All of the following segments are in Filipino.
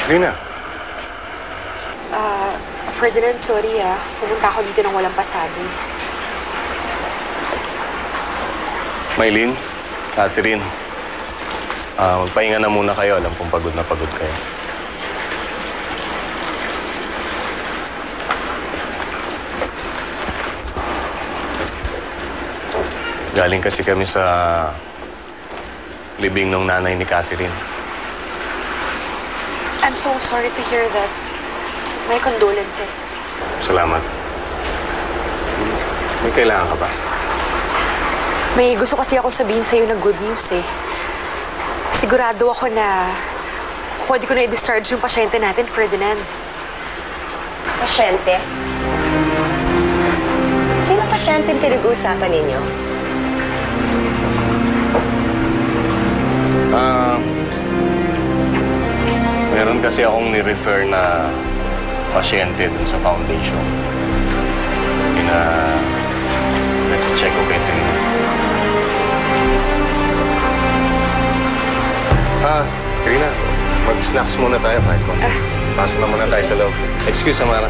Rina. Ferdinand, sorry pumunta ako dito nang walang pasabi. Maylene, Catherine, magpahinga na muna kayo. Alam kong pagod na pagod kayo. Galing kasi kami sa libing ng nanay ni Catherine. I'm so sorry to hear that. My condolences. Salamat. May kailangan ka ba? May gusto kasi ako sabihin sa'yo na good news Sigurado ako na pwede ko na i-discharge yung pasyente natin, Ferdinand. Pasyente? Sino pasyente yung pinag-uusapan ninyo? Meron kasi akong ni-refer na pasyente dun sa foundation. Nag-check ko kay Trina. Trina, mag-snacks muna tayo kahit konti. Pasok na muna tayo sa loob. Excuse, Amara.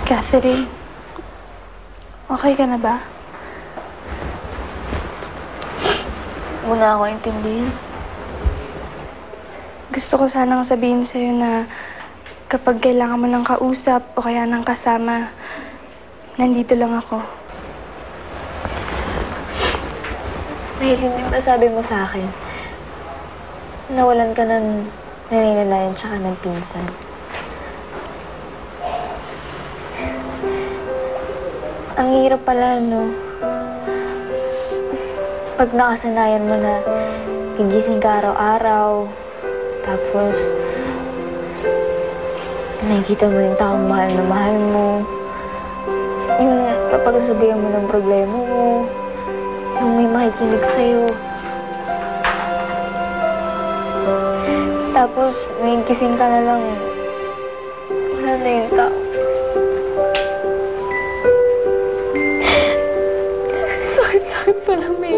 Catherine, okay ka na ba? Muna ako intindihin. Gusto ko sanang sabihin sa'yo na kapag kailangan mo ng kausap o kaya ng kasama, nandito lang ako. Mahilig din ba sabi mo sa akin? Nawalan ka ng naninalayan tsaka ng pinsan. Ang hirap pala, no? Pag nakasanayan mo na gigising ka araw-araw, tapos nakikita mo yung taong mahal na mahal mo, yung mapagsasabihan mo ng problema mo, yung may makikinig sa'yo. Tapos may gising ka na lang, wala na yung tao. Sakit pala, May.